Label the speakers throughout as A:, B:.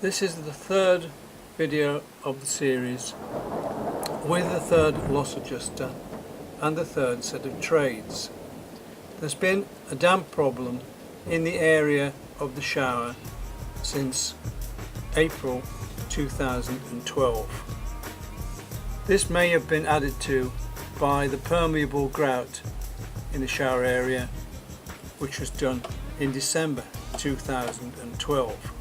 A: This is the third video of the series with the third loss adjuster and the third set of trades. There's been a damp problem in the area of the shower since April 2012. This may have been added to by the permeable grout in the shower area, which was done in December 2012.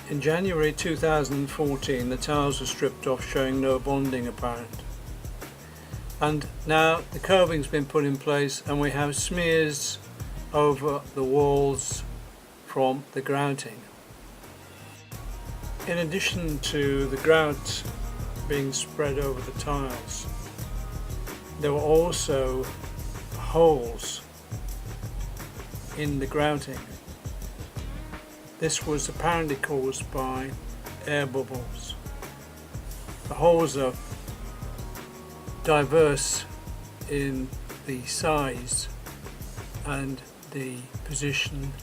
A: In January 2014 the tiles were stripped off, showing no bonding apparent, and now the coving's been put in place and we have smears over the walls from the grouting. In addition to the grout being spread over the tiles, there were also holes in the grouting. This was apparently caused by air bubbles. The holes are diverse in the size and the position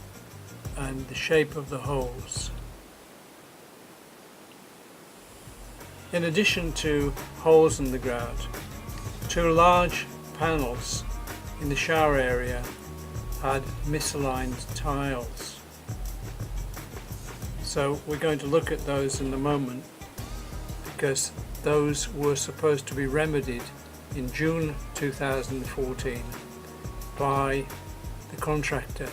A: and the shape of the holes. In addition to holes in the grout, two large panels in the shower area had misaligned tiles. So we're going to look at those in a moment, because those were supposed to be remedied in June 2014 by the contractor.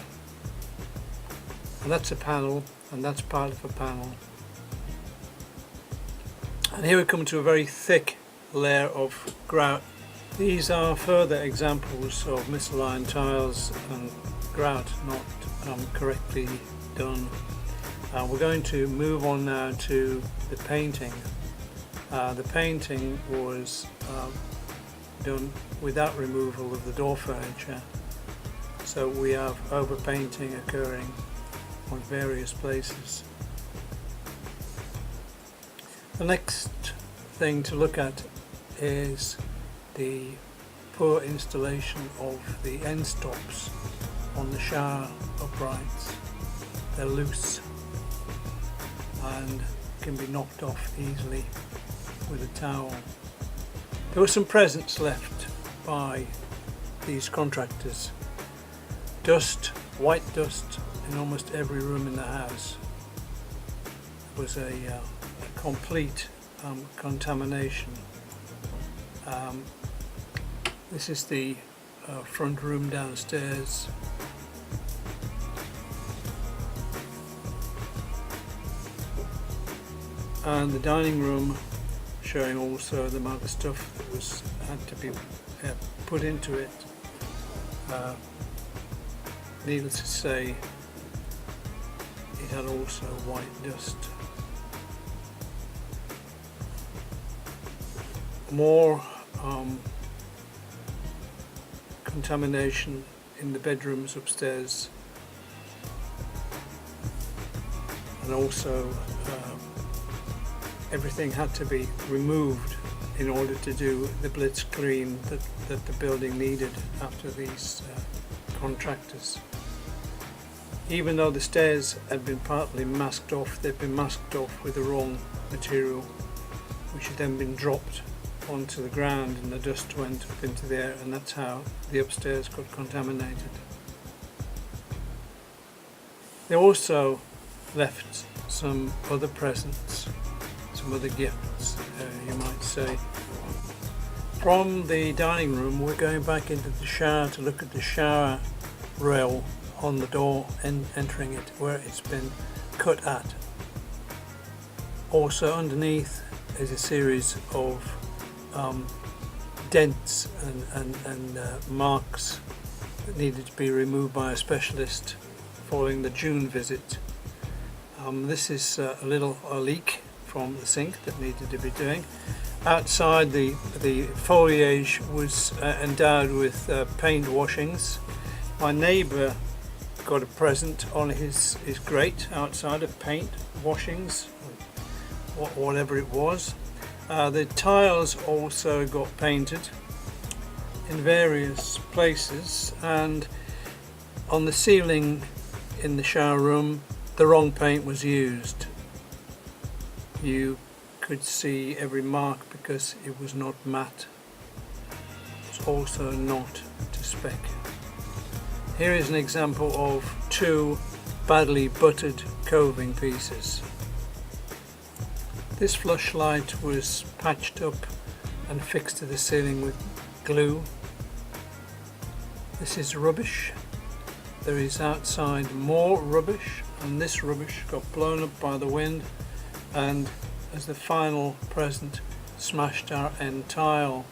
A: And that's a panel, and that's part of a panel. And here we come to a very thick layer of grout. These are further examples of misaligned tiles and grout not correctly done. We're going to move on now to the painting. The painting was done without removal of the door furniture, so we have overpainting occurring on various places. The next thing to look at is the poor installation of the end stops on the shower uprights. They're loose and can be knocked off easily with a towel. There were some presents left by these contractors. Dust, white dust, in almost every room in the house. It was a complete contamination. This is the front room downstairs. And the dining room, showing also the amount of stuff that had to be put into it. Needless to say, it had also white dust. More contamination in the bedrooms upstairs, and also everything had to be removed in order to do the blitz clean that the building needed after these contractors. Even though the stairs had been partly masked off, they'd been masked off with the wrong material, which had then been dropped onto the ground, and the dust went up into the air, and that's how the upstairs got contaminated. They also left some other presents, some other gifts, you might say. From the dining room we're going back into the shower to look at the shower rail on the door and entering it, where it's been cut at. Also underneath is a series of dents and marks that needed to be removed by a specialist following the June visit. This is a leak from the sink that needed to be doing. Outside, the foliage was endowed with paint washings. My neighbour got a present on his grate outside of paint washings, whatever it was. The tiles also got painted in various places, and on the ceiling in the shower room the wrong paint was used. You could see every mark because it was not matte. It's also not to spec. Here is an example of two badly buttered coving pieces. This flashlight was patched up and fixed to the ceiling with glue. This is rubbish. There is outside more rubbish, and this rubbish got blown up by the wind and as the final present smashed our end tile.